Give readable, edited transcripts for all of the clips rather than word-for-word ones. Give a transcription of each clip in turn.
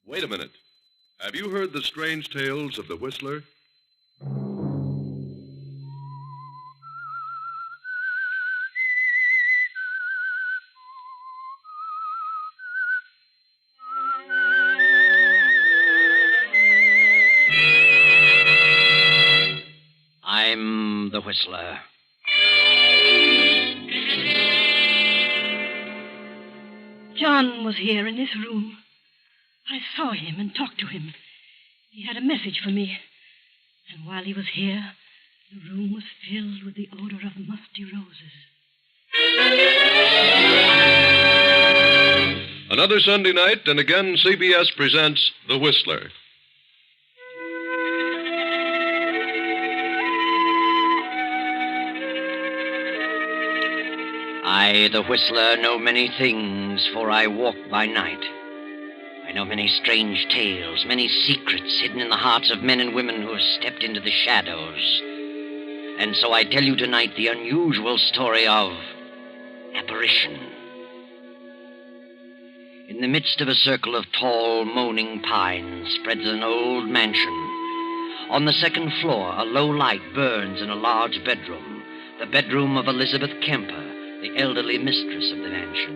Wait a minute. Have you heard the strange tales of the Whistler? I'm the Whistler. John was here in this room. I saw him and talked to him. He had a message for me. And while he was here, the room was filled with the odor of musty roses. Another Sunday night, and again CBS presents The Whistler. I, the Whistler, know many things, for I walk by night. I know many strange tales, many secrets hidden in the hearts of men and women who have stepped into the shadows. And so I tell you tonight the unusual story of Apparition. In the midst of a circle of tall, moaning pines spreads an old mansion. On the second floor, a low light burns in a large bedroom, the bedroom of Elizabeth Kemper, the elderly mistress of the mansion.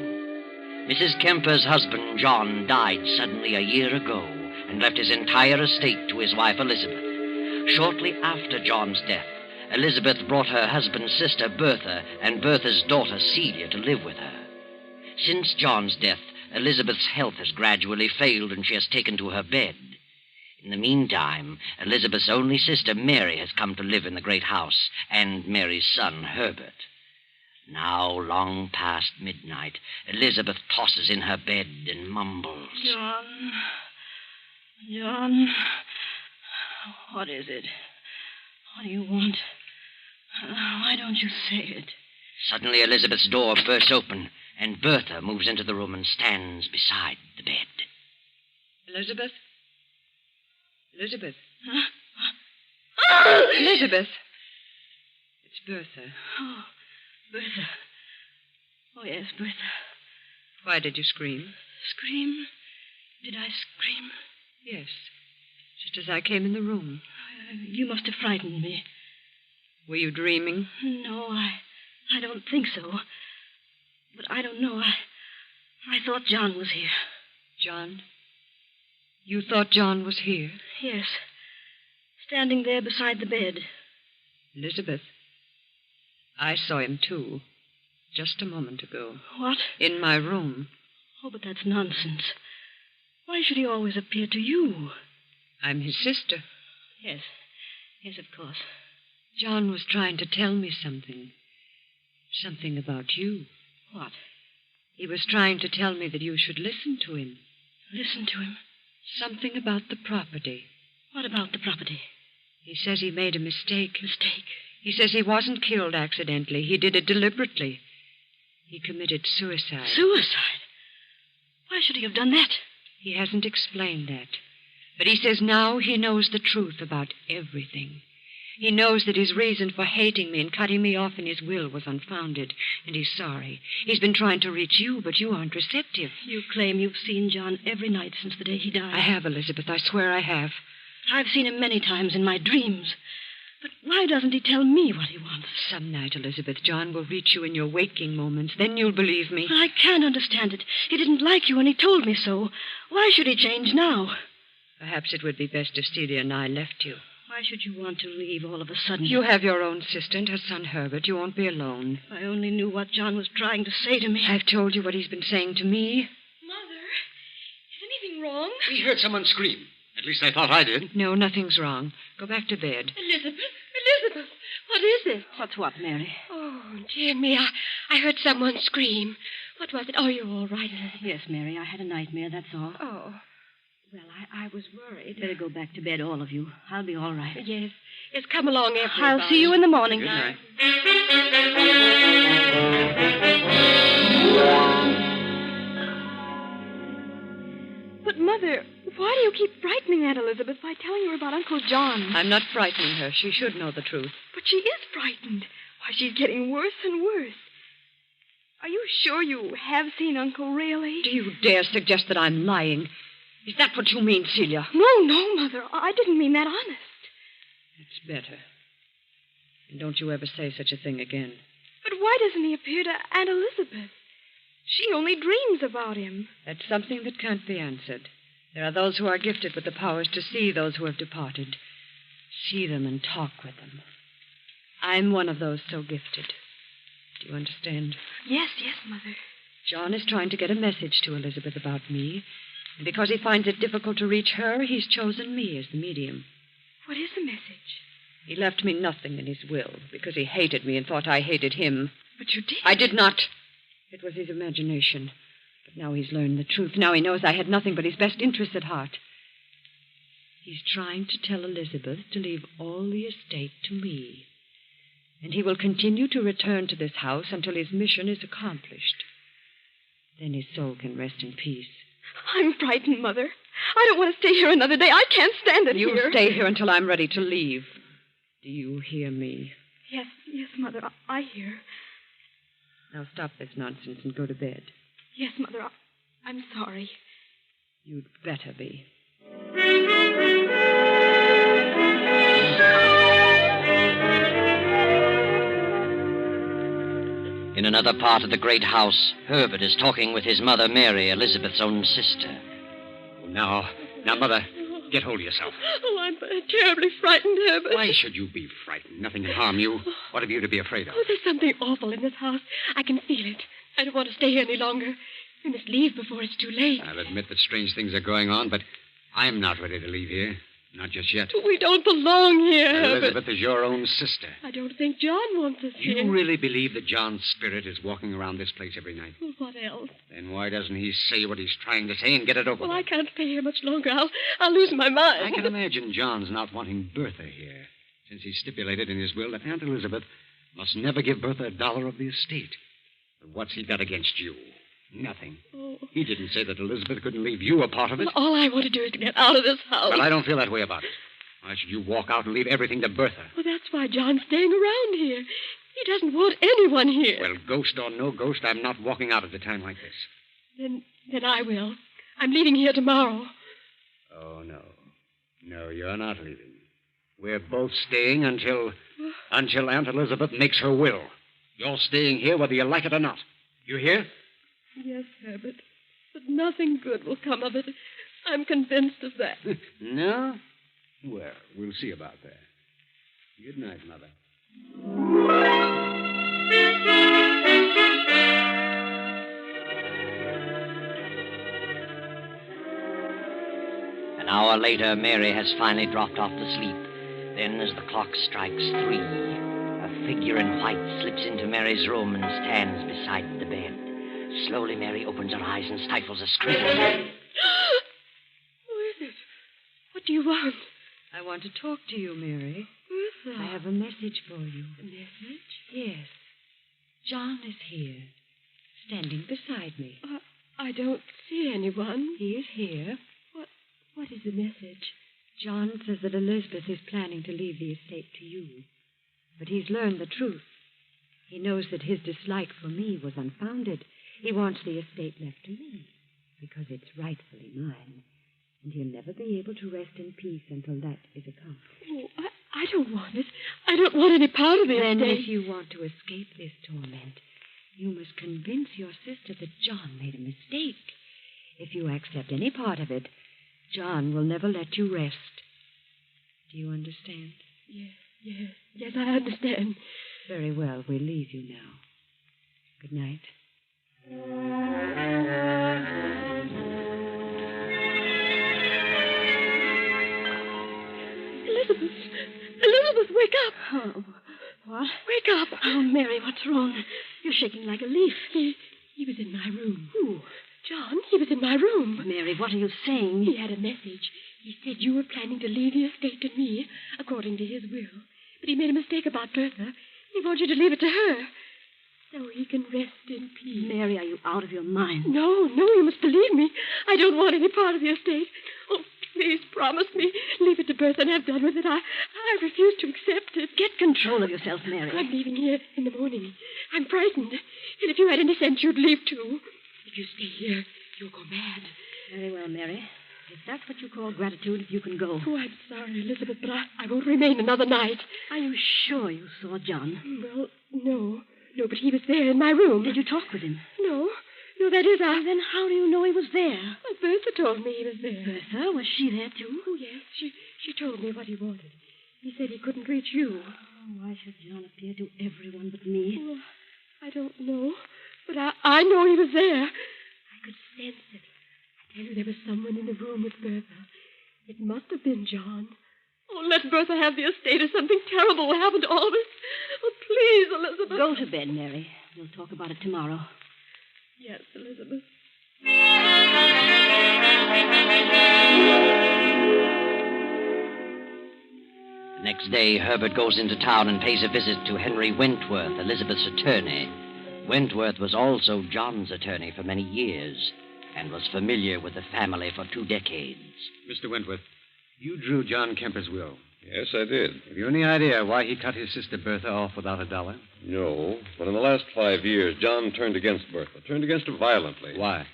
Mrs. Kemper's husband, John, died suddenly a year ago and left his entire estate to his wife, Elizabeth. Shortly after John's death, Elizabeth brought her husband's sister, Bertha, and Bertha's daughter, Celia, to live with her. Since John's death, Elizabeth's health has gradually failed and she has taken to her bed. In the meantime, Elizabeth's only sister, Mary, has come to live in the great house, and Mary's son, Herbert. Now, long past midnight, Elizabeth tosses in her bed and mumbles. John, what is it? What do you want? Why don't you say it? Suddenly, Elizabeth's door bursts open, and Bertha moves into the room and stands beside the bed. Elizabeth? Elizabeth? Huh? Elizabeth! It's Bertha. Oh, Bertha. Oh, yes, Bertha. Why did you scream? Scream? Did I scream? Yes. Just as I came in the room. You must have frightened me. Were you dreaming? No, I don't think so. But I don't know. I thought John was here. John? You thought John was here? Yes. Standing there beside the bed. Elizabeth, I saw him, too. Just a moment ago. What? In my room. Oh, but that's nonsense. Why should he always appear to you? I'm his sister. Yes. Yes, of course. John was trying to tell me something. Something about you. What? He was trying to tell me that you should listen to him. Listen to him? Something about the property. What about the property? He says he made a mistake. Mistake? He says he wasn't killed accidentally. He did it deliberately. He committed suicide. Suicide? Why should he have done that? He hasn't explained that. But he says now he knows the truth about everything. He knows that his reason for hating me and cutting me off in his will was unfounded, and he's sorry. He's been trying to reach you, but you aren't receptive. You claim you've seen John every night since the day he died. I have, Elizabeth. I swear I have. I've seen him many times in my dreams. But why doesn't he tell me what he wants? Some night, Elizabeth, John will reach you in your waking moments. Then you'll believe me. I can't understand it. He didn't like you, and he told me so. Why should he change now? Perhaps it would be best if Celia and I left you. Why should you want to leave all of a sudden? You have your own sister and her son, Herbert. You won't be alone. If I only knew what John was trying to say to me. I've told you what he's been saying to me. Mother, is anything wrong? We heard someone scream. At least I thought I did. No, nothing's wrong. Go back to bed. Elizabeth, what is it? What's what, Mary? Oh, dear me, I heard someone scream. What was it? Are you all right? Yes, Mary, I had a nightmare, that's all. Oh, Well, I was worried. Better go back to bed, all of you. I'll be all right. yes. Yes, come along, everybody. I'll see you in the morning. Good night. But, Mother, why do you keep frightening Aunt Elizabeth by telling her about Uncle John? I'm not frightening her. She should know the truth. But she is frightened. Why, she's getting worse and worse. Are you sure you have seen Uncle, really? Do you dare suggest that I'm lying? Is that what you mean, Celia? No, Mother. I didn't mean that honest. It's better. And don't you ever say such a thing again. But why doesn't he appear to Aunt Elizabeth? She only dreams about him. That's something that can't be answered. There are those who are gifted with the powers to see those who have departed. See them and talk with them. I'm one of those so gifted. Do you understand? Yes, Mother. John is trying to get a message to Elizabeth about me. And because he finds it difficult to reach her, he's chosen me as the medium. What is the message? He left me nothing in his will because he hated me and thought I hated him. But you did. I did not. It was his imagination. But now he's learned the truth. Now he knows I had nothing but his best interests at heart. He's trying to tell Elizabeth to leave all the estate to me. And he will continue to return to this house until his mission is accomplished. Then his soul can rest in peace. I'm frightened, Mother. I don't want to stay here another day. I can't stand it You here. stay here until I'm ready to leave. Do you hear me? Yes, Mother. I hear. Now stop this nonsense and go to bed. Yes, Mother. I'm sorry. You'd better be. In another part of the great house, Herbert is talking with his mother, Mary, Elizabeth's own sister. Now, Mother, get hold of yourself. Oh, I'm terribly frightened, Herbert. Why should you be frightened? Nothing can harm you. What have you to be afraid of? Oh, there's something awful in this house. I can feel it. I don't want to stay here any longer. We must leave before it's too late. I'll admit that strange things are going on, but I'm not ready to leave here. Not just yet. We don't belong here, Herbert. Elizabeth is your own sister. I don't think John wants us here. You really believe that John's spirit is walking around this place every night? Well, what else? Then why doesn't he say what he's trying to say and get it over Well, with? I can't stay here much longer. I'll lose my mind. I can imagine John's not wanting Bertha here, since he stipulated in his will that Aunt Elizabeth must never give Bertha $1 of the estate. But what's he got against you? Nothing. Oh. He didn't say that Elizabeth couldn't leave you a part of it. Well, all I want to do is get out of this house. Well, I don't feel that way about it. Why should you walk out and leave everything to Bertha? Well, that's why John's staying around here. He doesn't want anyone here. Well, ghost or no ghost, I'm not walking out at a time like this. Then I will. I'm leaving here tomorrow. Oh, no. No, you're not leaving. We're both staying until Aunt Elizabeth makes her will. You're staying here whether you like it or not. You hear? Yes, Herbert. But nothing good will come of it. I'm convinced of that. No? Well, we'll see about that. Good night, Mother. An hour later, Mary has finally dropped off to sleep. Then, as the clock strikes 3, a figure in white slips into Mary's room and stands beside the bed. Slowly, Mary opens her eyes and stifles a scream. Who is it? What do you want? I want to talk to you, Mary. Bertha. I have a message for you. A message? Yes. John is here, standing beside me. I don't see anyone. He is here. What is the message? John says that Elizabeth is planning to leave the estate to you. But he's learned the truth. He knows that his dislike for me was unfounded. He wants the estate left to me because it's rightfully mine. And he'll never be able to rest in peace until that is accomplished. Oh, I don't want it. I don't want any part of the Then estate. if you want to escape this torment, you must convince your sister that John made a mistake. If you accept any part of it, John will never let you rest. Do you understand? Yes, I understand. Very well, we'll leave you now. Good night. Elizabeth, wake up. Oh, what? Wake up. Oh, Mary, what's wrong? You're shaking like a leaf. He was in my room. Who? John, he was in my room. Mary, what are you saying? He had a message. He said you were planning to leave the estate to me, according to his will. But he made a mistake about Bertha. He wants you to leave it to her, so he can rest in peace. Mary, are you out of your mind? No, you must believe me. I don't want any part of the estate. Oh, please promise me. Leave it to Bertha and have done with it. I refuse to accept it. Get control of yourself, Mary. I'm leaving here in the morning. I'm frightened. And if you had any sense, you'd leave too. If you stay here, you'll go mad. Very well, Mary. If that's what you call gratitude, you can go. Oh, I'm sorry, Elizabeth, but I won't remain another night. Are you sure you saw John? Well, no. No, but he was there in my room. Did you talk with him? No. No, that is, Then how do you know he was there? Well, Bertha told me he was there. Bertha? Was she there, too? Oh, yes. She told me what he wanted. He said he couldn't reach you. Oh, why should John appear to everyone but me? Oh, I don't know. But I know he was there. I could sense it. I tell you, there was someone in the room with Bertha. It must have been John. Oh, let Bertha have the estate or something terrible will happen to all of us. Oh, please, Elizabeth. Go to bed, Mary. We'll talk about it tomorrow. Yes, Elizabeth. Next day, Herbert goes into town and pays a visit to Henry Wentworth, Elizabeth's attorney. Wentworth was also John's attorney for many years and was familiar with the family for 2 decades. Mr. Wentworth, you drew John Kemper's will. Yes, I did. Have you any idea why he cut his sister Bertha off without a dollar? No, but in the last 5 years, John turned against Bertha. Turned against her violently. Why?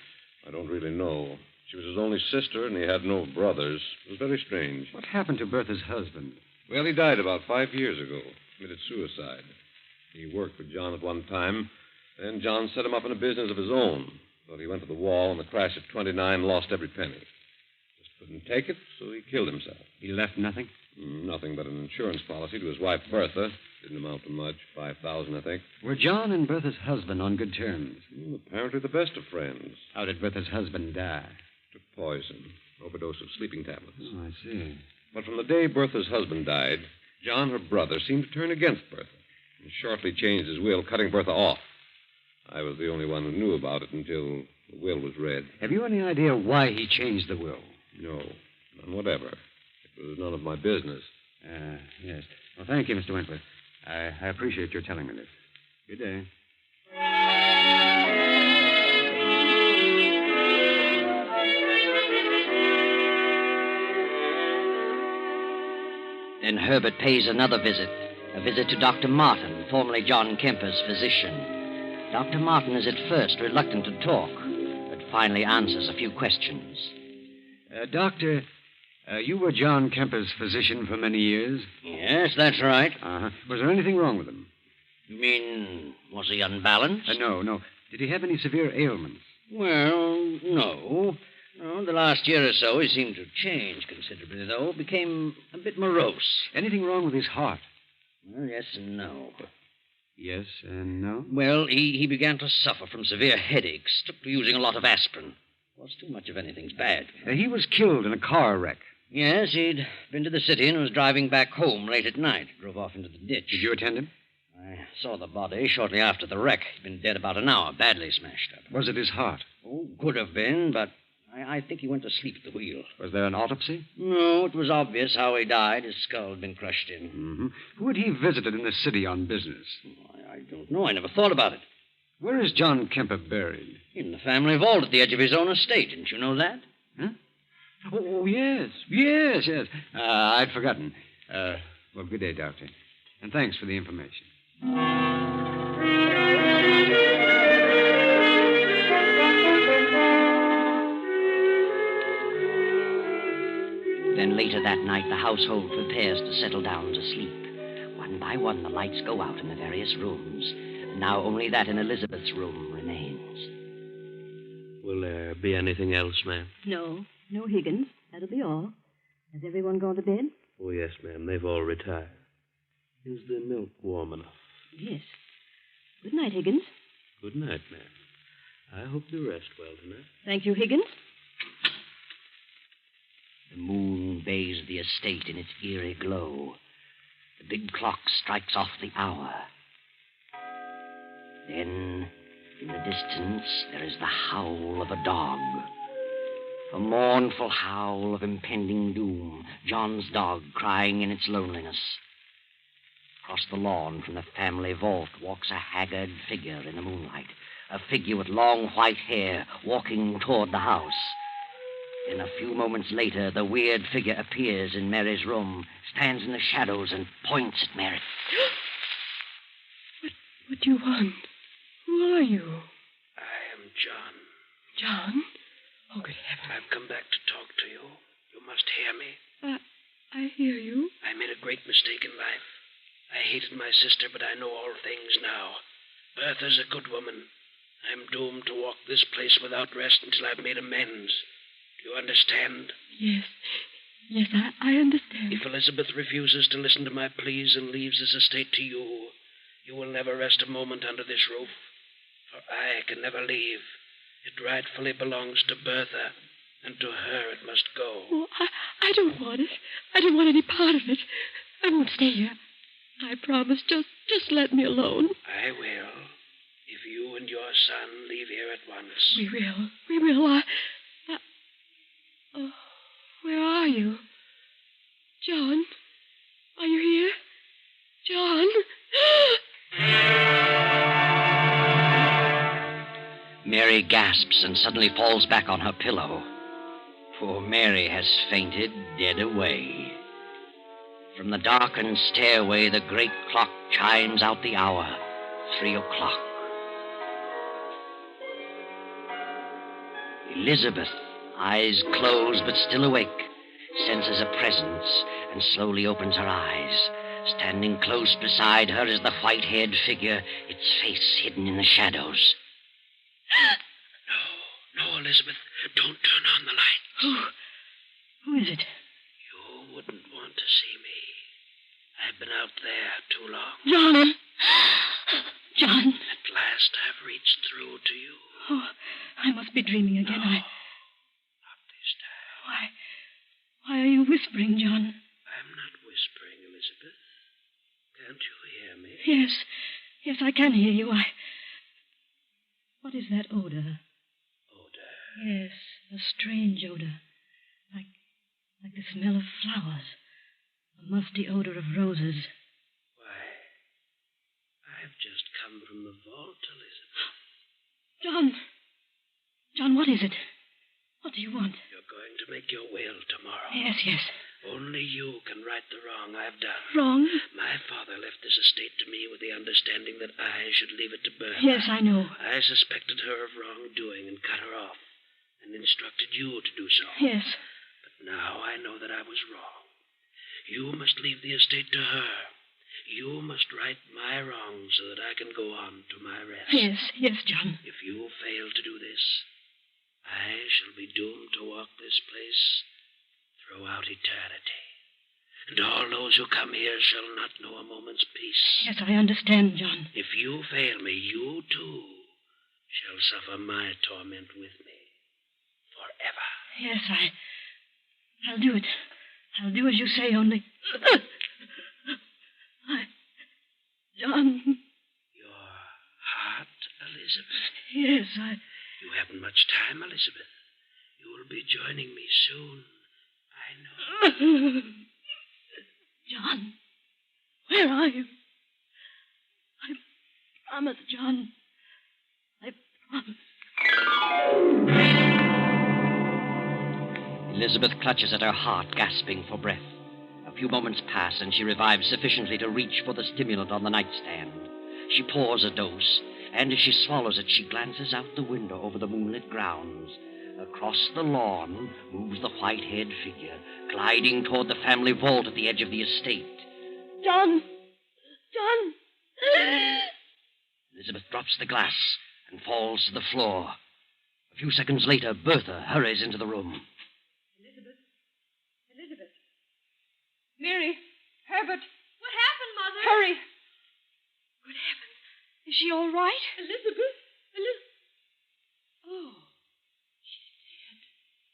I don't really know. She was his only sister, and he had no brothers. It was very strange. What happened to Bertha's husband? Well, he died about 5 years ago. Committed suicide. He worked for John at one time. Then John set him up in a business of his own. But he went to the wall, and the crash at 29 lost every penny. Just couldn't take it, so he killed himself. He left nothing? Nothing but an insurance policy to his wife, Bertha. Didn't amount to much. $5,000, I think. Were John and Bertha's husband on good terms? Apparently the best of friends. How did Bertha's husband die? Took poison. Overdose of sleeping tablets. Oh, I see. But from the day Bertha's husband died, John, her brother, seemed to turn against Bertha and shortly changed his will, cutting Bertha off. I was the only one who knew about it until the will was read. Have you any idea why he changed the will? No, none whatever. It was none of my business. Yes. Well, thank you, Mr. Wentworth. I appreciate your telling me this. Good day. Then Herbert pays another visit, a visit to Dr. Martin, formerly John Kemper's physician. Dr. Martin is at first reluctant to talk, but finally answers a few questions. Doctor, you were John Kemper's physician for many years? Yes, that's right. Uh-huh. Was there anything wrong with him? You mean, was he unbalanced? No. Did he have any severe ailments? Well, no. No, the last year or so he seemed to change considerably, though. Became a bit morose. Anything wrong with his heart? Well, yes and no. Yes and no? Well, he began to suffer from severe headaches. Took to using a lot of aspirin. Was too much of anything's bad. He was killed in a car wreck. Yes, he'd been to the city and was driving back home late at night. Drove off into the ditch. Did you attend him? I saw the body shortly after the wreck. He'd been dead about an hour, badly smashed up. Was it his heart? Oh, could have been, but I think he went to sleep at the wheel. Was there an autopsy? No, it was obvious how he died. His skull had been crushed in. Mm-hmm. Who had he visited in the city on business? I don't know. I never thought about it. Where is John Kemper buried? In the family vault at the edge of his own estate. Didn't you know that? Huh? Oh, yes. Yes. I'd forgotten. Well, good day, Doctor. And thanks for the information. Then later that night, the household prepares to settle down to sleep. One by one, the lights go out in the various rooms. Now only that in Elizabeth's room remains. Will there be anything else, ma'am? No, Higgins. That'll be all. Has everyone gone to bed? Oh, yes, ma'am. They've all retired. Is the milk warm enough? Yes. Good night, Higgins. Good night, ma'am. I hope you rest well tonight. Thank you, Higgins. The moon bathes the estate in its eerie glow. The big clock strikes off the hour. Then, in the distance, there is the howl of a dog. A mournful howl of impending doom. John's dog crying in its loneliness. Across the lawn from the family vault walks a haggard figure in the moonlight. A figure with long white hair walking toward the house. Then a few moments later, the weird figure appears in Mary's room, stands in the shadows, and points at Mary. What do you want? Who are you? I am John. John? Oh, good heavens. I've come back to talk to you. You must hear me. I hear you. I made a great mistake in life. I hated my sister, but I know all things now. Bertha's a good woman. I'm doomed to walk this place without rest until I've made amends. Do you understand? Yes. Yes, I understand. If Elizabeth refuses to listen to my pleas and leaves this estate to you, you will never rest a moment under this roof. For I can never leave. It rightfully belongs to Bertha, and to her it must go. Oh, I don't want it. I don't want any part of it. I won't stay here. I promise. Just let me alone. I will. If you and your son leave here at once. We will. We will. Oh, where are you? John? Are you here? John? Mary gasps and suddenly falls back on her pillow. Poor Mary has fainted dead away. From the darkened stairway, the great clock chimes out the hour, 3 o'clock. Elizabeth, eyes closed but still awake, senses a presence and slowly opens her eyes. Standing close beside her is the white-haired figure, its face hidden in the shadows. No, Elizabeth. Don't turn on the lights. Who is it? You wouldn't want to see me. I've been out there too long. John! John! At last I've reached through to you. Oh, I must be dreaming again. Not this time. Why are you whispering, John? I'm not whispering, Elizabeth. Can't you hear me? Yes, I can hear you. What is that odor? Odor? Yes, a strange odor. Like the smell of flowers. A musty odor of roses. Why, I've just come from the vault, Elizabeth. John, what is it? What do you want? You're going to make your will tomorrow. Yes. Only you can right the wrong I've done. Wrong? My father left this estate to me with the understanding that I should leave it to Bertha. Yes, I know. I suspected her of wrongdoing and cut her off, and instructed you to do so. Yes. But now I know that I was wrong. You must leave the estate to her. You must right my wrongs so that I can go on to my rest. Yes, John. If you fail to do this, I shall be doomed to walk this place throughout eternity. And all those who come here shall not know a moment's peace. Yes, I understand, John. If you fail me, you too shall suffer my torment with me forever. Yes, I'll do it. I'll do as you say, only... John... Your heart, Elizabeth? Yes, You haven't much time, Elizabeth. You will be joining me soon. I know. John, where are you? I promise, John. I promise. Elizabeth clutches at her heart, gasping for breath. A few moments pass, and she revives sufficiently to reach for the stimulant on the nightstand. She pours a dose, and as she swallows it, she glances out the window over the moonlit grounds. Across the lawn moves the white-haired figure, gliding toward the family vault at the edge of the estate. John! Elizabeth drops the glass and falls to the floor. A few seconds later, Bertha hurries into the room. Elizabeth. Mary. Herbert. What happened, Mother? Hurry. Good heavens. Is she all right? Elizabeth? Oh.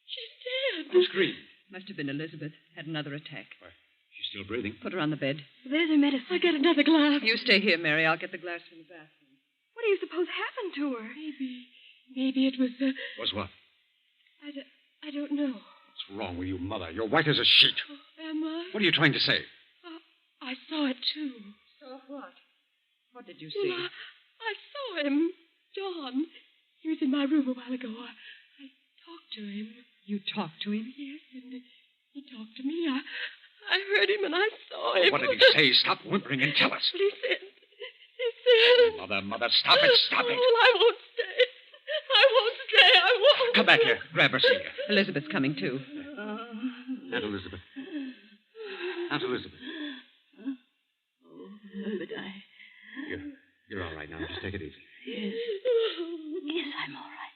She's dead. Who screamed? Must have been Elizabeth. Had another attack. Why, she's still breathing. Put her on the bed. There's her medicine. I'll get another glass. You stay here, Mary. I'll get the glass from the bathroom. What do you suppose happened to her? Maybe it was Was what? I don't know. What's wrong with you, Mother? You're white as a sheet. Oh, am I? What are you trying to say? I saw it, too. Saw what? What did you see? Well, I saw him. John. He was in my room a while ago. I talked to him. You talked to him? Yes, and he talked to me. I heard him and I saw him. What did he say? Stop whimpering and tell us. Well, he said... Mother, stop it, stop it. Well, I won't stay. I won't. Come back here. Grab her, Celia. Elizabeth's coming, too. Aunt Elizabeth. Aunt Elizabeth. Oh, Herbert, You're all right now. Just take it easy. Yes. Yes, I'm all right.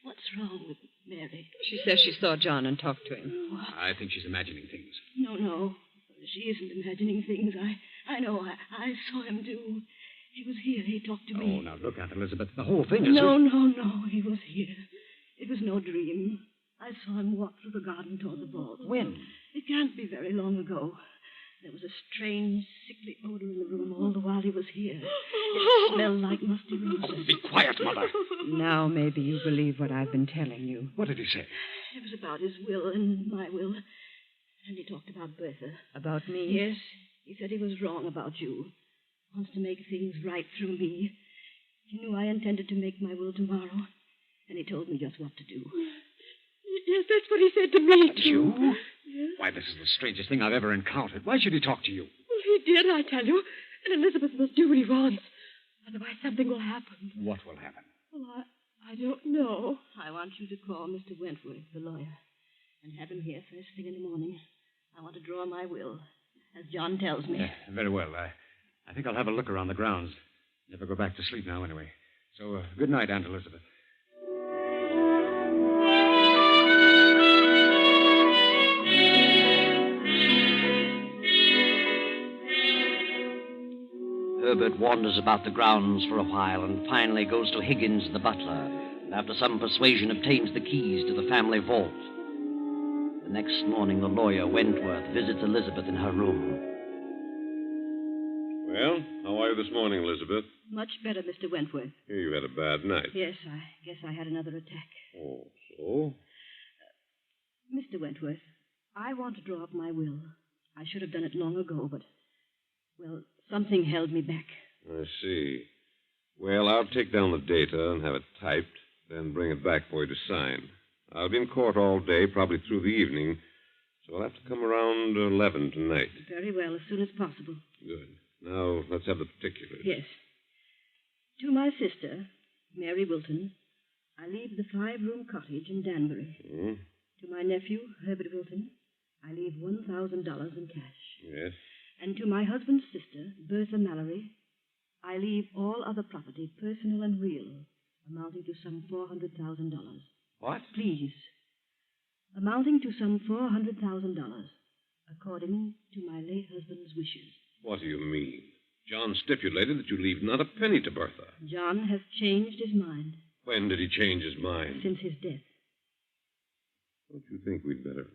What's wrong with Mary? She says she saw John and talked to him. What? I think she's imagining things. No. She isn't imagining things. I know. I saw him do. He was here. He talked to me. Oh, now look, Aunt Elizabeth. The whole thing is... No. He was here. It was no dream. I saw him walk through the garden toward the vault. When? It can't be very long ago. There was a strange, sickly odor in the room all the while he was here. It smelled like musty roses. Be quiet, Mother. Now maybe you believe what I've been telling you. What did he say? It was about his will and my will. And he talked about Bertha. About me? Yes. He said he was wrong about you. Wants to make things right through me. He knew I intended to make my will tomorrow. And he told me just what to do. Yes, that's what he said to me, too. You? Yes. Why, this is the strangest thing I've ever encountered. Why should he talk to you? Well, he did, I tell you. And Elizabeth must do what he wants. Otherwise, something will happen. What will happen? Well, I don't know. I want you to call Mr. Wentworth, the lawyer, and have him here first thing in the morning. I want to draw my will, as John tells me. Very well. I think I'll have a look around the grounds. Never go back to sleep now, anyway. So, good night, Aunt Elizabeth. Herbert wanders about the grounds for a while and finally goes to Higgins, the butler, and after some persuasion obtains the keys to the family vault. The next morning, the lawyer, Wentworth, visits Elizabeth in her room. Well, how are you this morning, Elizabeth? Much better, Mr. Wentworth. Here you had a bad night. Yes, I guess I had another attack. Oh, so? Mr. Wentworth, I want to draw up my will. I should have done it long ago, but, well, something held me back. I see. Well, I'll take down the data and have it typed, then bring it back for you to sign. I'll be in court all day, probably through the evening, so I'll have to come around 11 tonight. Very well, as soon as possible. Good. Now, let's have the particulars. Yes. To my sister, Mary Wilton, I leave the 5-room cottage in Danbury. Hmm? To my nephew, Herbert Wilton, I leave $1,000 in cash. Yes. And to my husband's sister, Bertha Mallory, I leave all other property, personal and real, amounting to some $400,000. What? Please. Amounting to some $400,000, according to my late husband's wishes. What do you mean? John stipulated that you leave not a penny to Bertha. John has changed his mind When did he change his mind? since his death. Don't you think we'd better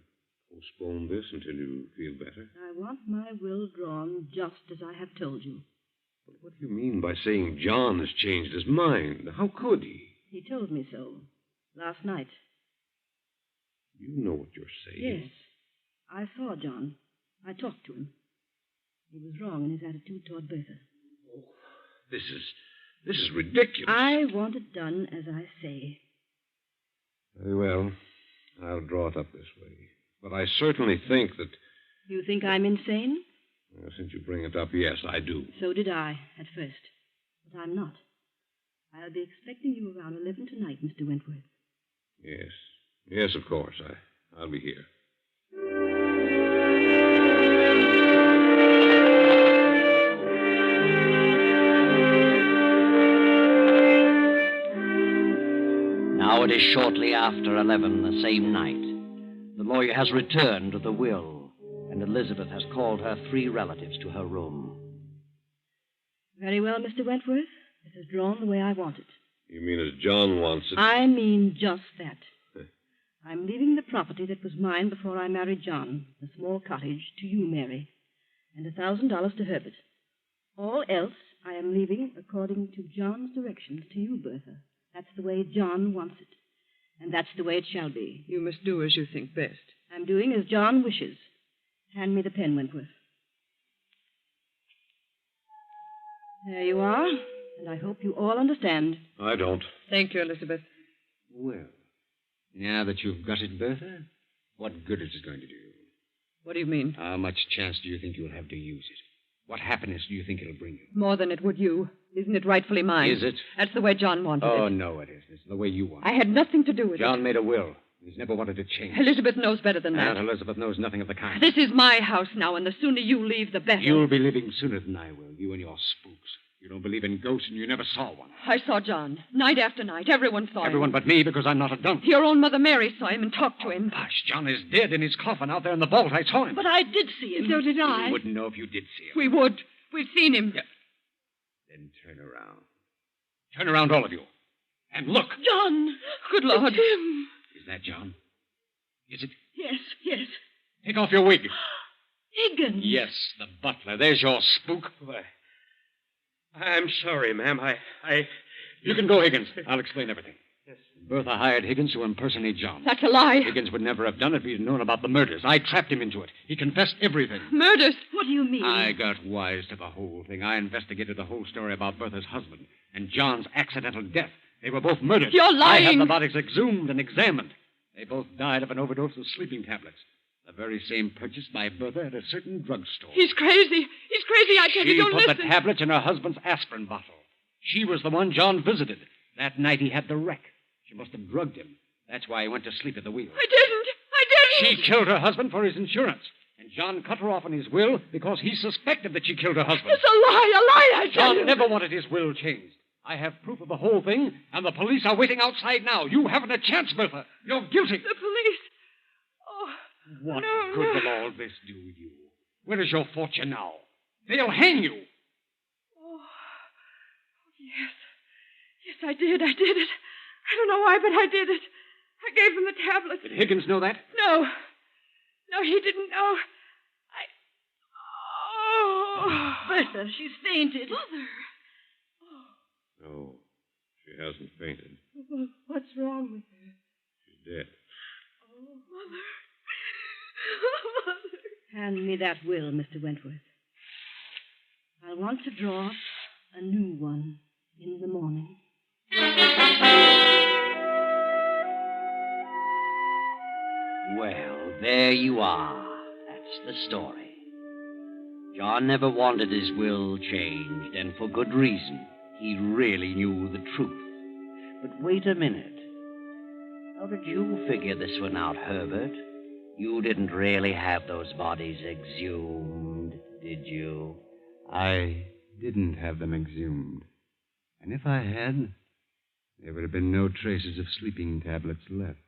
postpone this until you feel better? I want my will drawn just as I have told you. But what do you mean by saying John has changed his mind? How could he? He told me so last night. You know what you're saying. Yes, I saw John. I talked to him. He was wrong in his attitude toward Bertha. Oh, this is ridiculous. I want it done as I say. Very well. I'll draw it up this way. But I certainly think that... You think I'm insane? Well, since you bring it up, yes, I do. So did I, at first. But I'm not. I'll be expecting you around 11 tonight, Mr. Wentworth. Yes. Yes, of course. I'll be here. Now it is shortly after 11 the same night. The lawyer has returned with the will, and Elizabeth has called her 3 relatives to her room. Very well, Mr. Wentworth. This is drawn the way I want it. You mean as John wants it? I mean just that. I'm leaving the property that was mine before I married John, the small cottage, to you, Mary, and $1,000 to Herbert. All else I am leaving according to John's directions to you, Bertha. That's the way John wants it, and that's the way it shall be. You must do as you think best. I'm doing as John wishes. Hand me the pen, Wentworth. There you are, and I hope you all understand. I don't. Thank you, Elizabeth. Well, now that you've got it, Bertha, what good is it going to do you? What do you mean? How much chance do you think you'll have to use it? What happiness do you think it'll bring you? More than it would you. Isn't it rightfully mine? Is it? That's the way John wanted Oh, it. no, it isn't. It's the way you want it. I had nothing to do with John made a will. He's never wanted to change. it. Elizabeth knows better than that. Aunt Elizabeth knows nothing of the kind. This is my house now, and the sooner you leave, the better. You'll be leaving sooner than I will, you and your spooks. You don't believe in ghosts, and you never saw one. I saw John. Night after night. Everyone saw Everyone him. but me, because I'm not a dump. Your own Mother Mary saw him and talked to him. Gosh, John is dead in his coffin out there in the vault. I saw him. But I did see him. So did I. You wouldn't know if you did see him. We would. We've seen him. Yeah. Then turn around. Turn around, all of you. And look. John! Good Lord. It's him. Is that John? Is it? Yes. Take off your wig. Higgins. Yes, the butler. There's your spook. Why, I'm sorry, ma'am. You can go, Higgins. I'll explain everything. Yes. Bertha hired Higgins to impersonate John. That's a lie. Higgins would never have done it if he'd known about the murders. I trapped him into it. He confessed everything. Murders. What do you mean? I got wise to the whole thing. I investigated the whole story about Bertha's husband and John's accidental death. They were both murdered. You're lying. I had the bodies exhumed and examined. They both died of an overdose of sleeping tablets. The very same purchased by Bertha at a certain drugstore. He's crazy. He's crazy. I tell you, She don't put listen. the tablets in her husband's aspirin bottle. She was the one John visited. That night he had the wreck. She must have drugged him. That's why he went to sleep at the wheel. I didn't. She killed her husband for his insurance. And John cut her off in his will because he suspected that she killed her husband. It's a lie, I tell you. John never wanted his will changed. I have proof of the whole thing, and the police are waiting outside now. You haven't a chance, Bertha. You're guilty. The police. Oh, What no, good no. will all this do you? Where is your fortune now? They'll hang you. Oh, yes. Yes, I did. I did it. I don't know why, but I did it. I gave them the tablets. Did Higgins know that? No. No, he didn't know. Oh. Bertha, she's fainted. Mother. No, she hasn't fainted. What's wrong with her? She's dead. Oh, Mother. Oh, Mother. Hand me that will, Mr. Wentworth. I'll want to draw up a new one in the morning. Well, there you are. That's the story. John never wanted his will changed, and for good reason. He really knew the truth. But wait a minute. How did you figure this one out, Herbert? You didn't really have those bodies exhumed, did you? I didn't have them exhumed. And if I had, there would have been no traces of sleeping tablets left.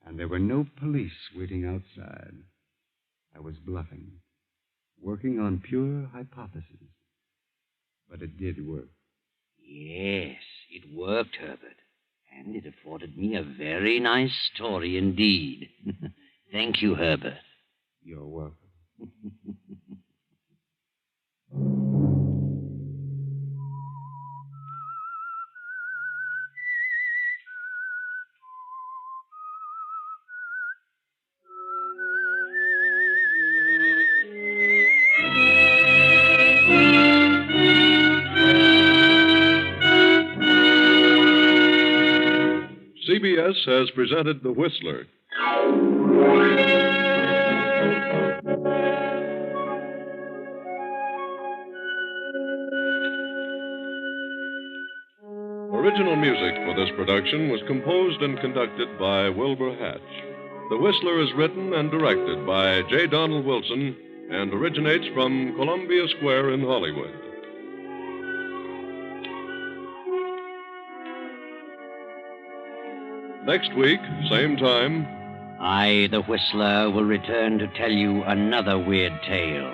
And there were no police waiting outside. I was bluffing, working on pure hypothesis. But it did work. Yes, it worked, Herbert. And it afforded me a very nice story indeed. Thank you, Herbert. You're welcome. CBS has presented The Whistler. Original music for this production was composed and conducted by Wilbur Hatch. The Whistler is written and directed by J. Donald Wilson and originates from Columbia Square in Hollywood. Next week, same time, I, the Whistler, will return to tell you another weird tale.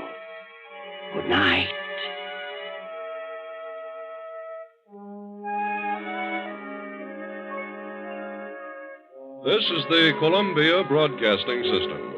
Good night. this is the Columbia Broadcasting System.